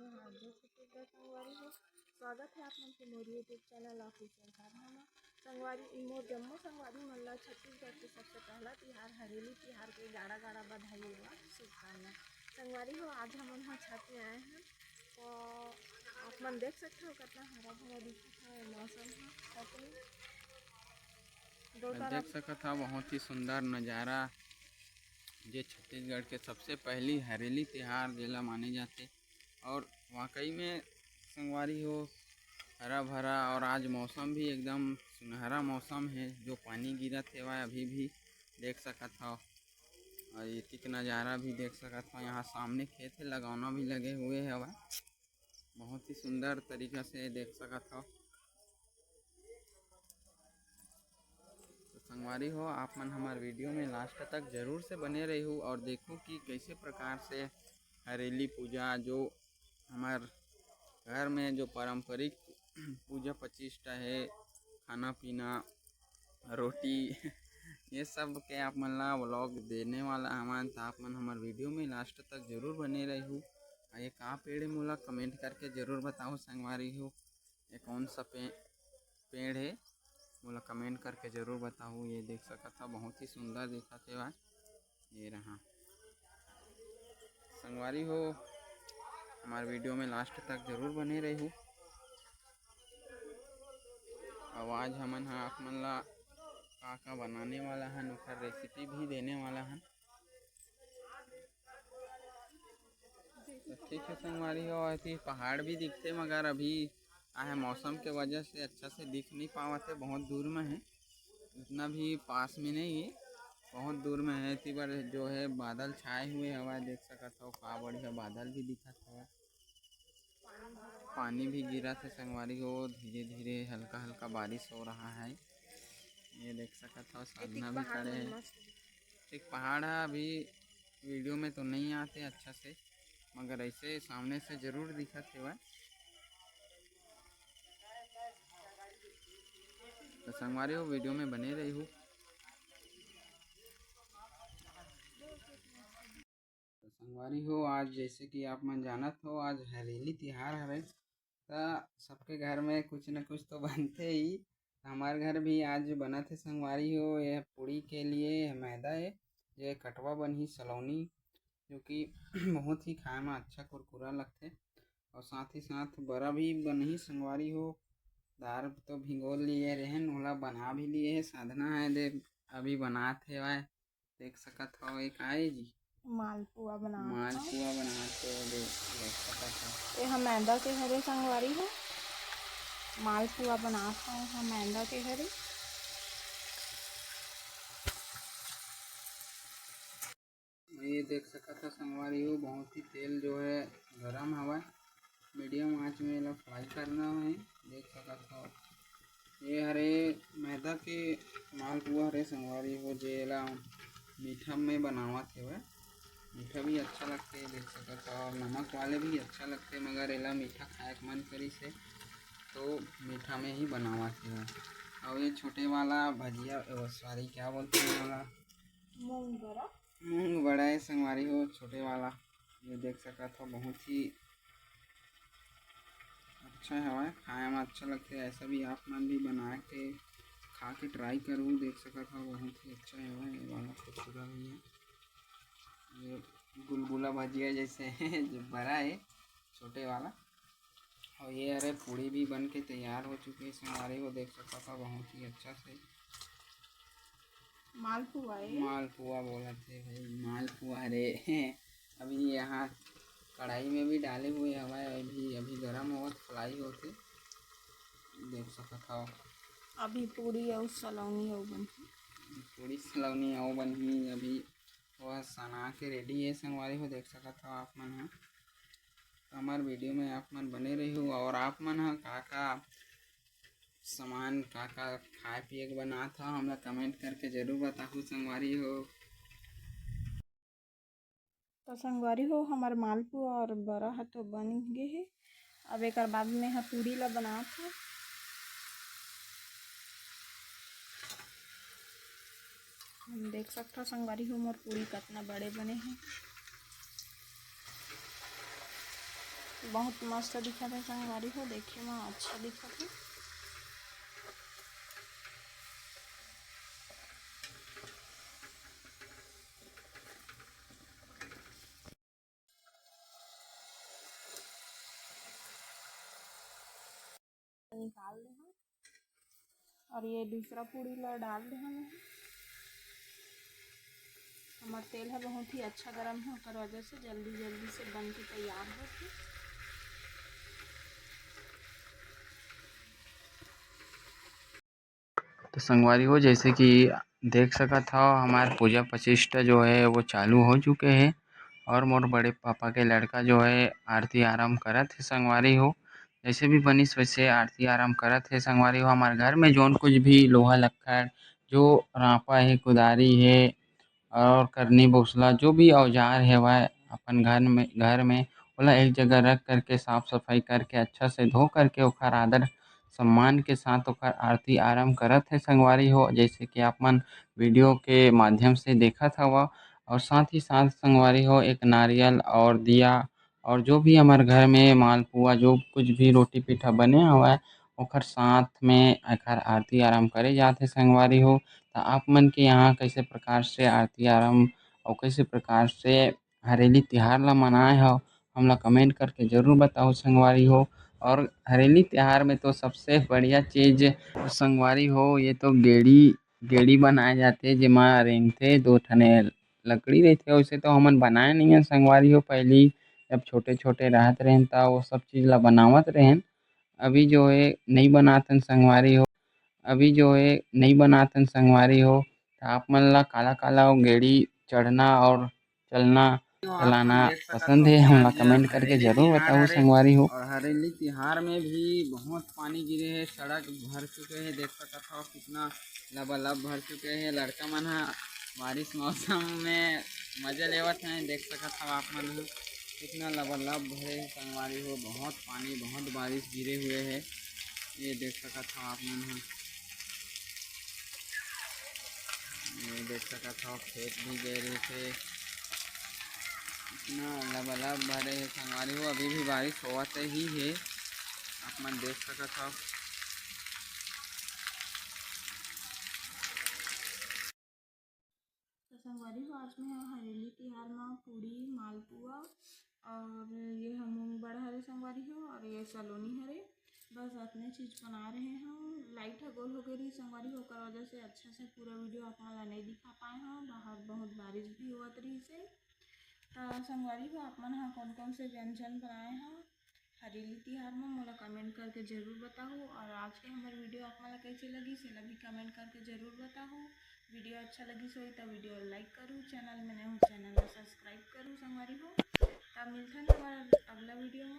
राधे राधे छत्तीसगढ़ संगवारी हो। स्वागत है आप मन के मोर यूट्यूब चैनल ऑफिशियल कारनामा संगवारी मोर जम्मो संगवारी मन ला छत्तीसगढ़ के सबसे पहला तिहार हरेली तिहार के गाड़ा गाड़ा बधाई एवं शुभकामनाएं। संगवारी हो आज हम छत में आए हैं तो आप मन देख सकते हो कितना हरा भरा दिखता है मौसम है छत में दो देख सकत था बहुत ही सुंदर नज़ारा जे छत्तीसगढ़ के सबसे पहली हरेली तिहार जेला माने जाते और वाकई में संगवारी हो हरा भरा। और आज मौसम भी एकदम सुनहरा मौसम है, जो पानी गिरत हेवा अभी भी देख सकत हो। और ये नज़ारा भी देख सकत हो, यहाँ सामने खेत है, लगौना भी लगे हुए है, बहुत ही सुंदर तरीका से देख सकत हो। संगवारी हो आप मन हमारे वीडियो में लास्ट तक जरूर से बने रही हो और देखो कि कैसे प्रकार से हरेली पूजा जो हमार घर में जो पारंपरिक पूजा प्रतिष्ठा है, खाना पीना रोटी ये सब के आप मन ला व्लॉग देने वाला हमान, तो आप मन हमारे वीडियो में लास्ट तक जरूर बने रही हो। ये कहाँ पेड़ है मोला कमेंट करके ज़रूर बताओ संगवारी हो, ये कौन सा पेड़ है मोला कमेंट करके ज़रूर बताओ। ये देख सकत था बहुत ही सुंदर दिखत है, ये रहा संगवारी हो हमारे वीडियो में लास्ट तक जरूर बने रही हो। आवाज़ हमन आप मन ला का बनाने वाला हन ओकर रेसिपी भी देने वाला हन। तो ठीक है संगवारी हो, ऐसी पहाड़ भी दिखते मगर अभी आहे मौसम के वजह से अच्छा से दिख नहीं पावत है, बहुत दूर में है, इतना भी पास में नहीं है, बहुत दूर में है। इसी बार जो है बादल छाए हुए हवा देख सकत हो, का बढ़िया बादल भी दिखत हवा, पानी भी गिरा थे संगवारी हो, धीरे धीरे हल्का हल्का बारिश हो रहा है। ये देख सकत हो साधना भी करे है। एक पहाड़ है, अभी वीडियो में तो नहीं आते अच्छा से मगर ऐसे सामने से जरूर दिखत है। तो संगवारी हो वीडियो में बने रही हो। तो संगवारी हो आज जैसे कि आप मन जानत हो आज हरेली तिहार हवे, तो सबके घर में कुछ न कुछ तो बनते ही। हमारे घर भी आज बना थे संगवारी हो, यह पूड़ी के लिए मैदा है, ये कटवा बनी सलौनी जो कि बहुत ही खाए में अच्छा कुरकुरा लगते, और साथ ही साथ बड़ा भी बनी संगवारी हो। दाल तो भिगो लिए रहन, ओला बना भी लिए है, साधना है दे अभी बनाते है, देख सकत हो। एक आए जी मालपुआ मालपुआ बनाते देख सकत हो। ये हम मैदा के हरे संगवारी हो मालपुआ बनाता हूँ हम मैदा के हरे। ये देख सकत हो संगवारी हो बहुत ही तेल जो है गरम हवा, मीडियम आंच में इला फ्राई करना है, देख सकत हो। ये हरे मैदा के मालपुआ हरे संगवारी हो, जेला मीठा में बनावत है, मीठा भी अच्छा लगते है देख सकत हो, और नमक वाले भी अच्छा लगते मगर एला मीठा खाए के मन करी से तो मीठा में ही बनावत है। और ये छोटे वाला भजिया सॉरी क्या बोलते हैं वाला मूंग बड़ा है संगवारी हो छोटे वाला, ये देख सकत हो बहुत ही अच्छा है, खाए में अच्छा लगता है। ऐसा भी आप मन भी बना के खा के ट्राई करूँ, देख सकत हो बहुत ही अच्छा है। ये वाला खुदरा भी है, ये गुलगुला भजिया जैसे है जो बड़ा है छोटे वाला। और ये अरे पूड़ी भी बन के तैयार हो चुकी है संगवारी हो, देख सकत हो बहुत ही अच्छा से मालपुआ बोला थे भाई, मालपुआ अरे अभी यहाँ कढ़ाई में भी डाले हुए हवा, अभी गर्म होत फ्राई होते देख सकत हो। अभी पूरी और सलौनी और बनही, पूरी सलौनी और बनही, अभी वह सना के रेडी है संगवारी हो, देख सकत हो आप मन है। तो हमारे वीडियो में आप मन बने रही हो, और आप मन है का सामान का खाए पिए के बना था हमला कमेंट करके जरूर बताओ संगवारी हो। तो संगवारी हो हमार मालपुआ और बड़ा है तो बन गए है। अब एक बाद में है पूरी ला बना था, हम देख सकते संगवारी हो मोर पूरी कितना बड़े बने हैं। बहुत मस्त दिखा था संगवारी हो, देखे में अच्छा दिखा था। निकाल दे हम और ये दूसरा पूड़ी ला डाल दे हम। हमार तेल है बहुत ही अच्छा गर्म है, और वजह से जल्दी जल्दी से बन के तैयार होती। तो संगवारी हो जैसे कि देख सकत हो हमार पूजा प्रतिष्ठा जो है वो चालू हो चुके हैं और मोर बड़े पापा के लड़का जो है आरती आराम करत है संगवारी हो। जैसे भी बनिस वैसे आरती आराम करत है संगवारी हो। हमारे घर में जोन कुछ भी लोहा लक्कड़ जो रापा है कुदारी है और करनी बौसला जो भी औजार है वह अपन घर में ओला एक जगह रख करके साफ सफाई करके अच्छा से धो करके ओखर आदर सम्मान के साथ ओखर आरती आराम करत है संगवारी हो। जैसे कि आप मन वीडियो के माध्यम से देखत हवा और साथ ही साथ संगवारी हो एक नारियल और दिया और जो भी हमारे घर में मालपुआ जो कुछ भी रोटी पीठा बने हवय ओखर साथ में एखर आरती आराम करे जाथे संगवारी हो। तो आप मन के यहाँ कैसे प्रकार से आरती आराम और कैसे प्रकार से हरेली तिहार ला मनाए हो हमला कमेंट करके ज़रूर बताओ संगवारी हो। और हरेली तिहार में तो सबसे बढ़िया चीज़ संगवारी हो ये तो गेड़ी बनाए जाते जेमा रेंगथे दो ठने लकड़ी रहथे। वैसे तो हमन बनाए नहीं है संगवारी हो, पहली जब छोटे छोटे रहत रहेन ता वो सब चीज़ ला बनावत रहेन। अभी जो है नहीं बनाथन संगवारी हो, अभी जो है नहीं बनाथन संगवारी हो। तो आप मन ला काला काला वो गेड़ी चढ़ना और चलना चलाना पसंद है हमला कमेंट करके ज़रूर बताओ संगवारी हो। और हरेली तिहार में भी बहुत पानी गिरे है, सड़क भर चुके हैं, देख सकत हो कितना लबालब भर चुके हैं। लड़का मन ह बारिश मौसम में मजा लेवत हैं, देख सकत हो आप मन ह कितना लबालब भरे है संगवारी हो। बहुत पानी बहुत बारिश गिरे हुए है, ये देख सकत हो आप मन ह। ये देख सकत हो खेत भी गए रहे थे, इतना लबालब भरे है संगवारी हो। अभी भी बारिश होवत ही है, आप मन देख सकत हो। तो संगवारी हो आज में हरेली तिहार में पूड़ी मालपुआ और ये हम बड़ा हरे संगवारी हो और ये सलोनी हरे, बस अपने चीज़ बना रहे हैं। लाइट है गोल हो गई संगवारी होकर वजह से अच्छा से पूरा वीडियो आप ला नहीं दिखा पाए हैं। बाहर बहुत बारिश भी होत रही से। तो संगवारी हो आप मन कौन कौन से व्यंजन बनाए हैं हरेली तिहार में मोला कमेंट करके ज़रूर बताओ। और आज के हमारे वीडियो आप मन कैसे लगी से भी कमेंट करके ज़रूर बताओ। वीडियो अच्छा लगी सो तो वीडियो लाइक करूँ, चैनल में नए हो चैनल को सब्सक्राइब करूँ संगवारी हो। तब मिलते हैं हमारे अगला वीडियो में।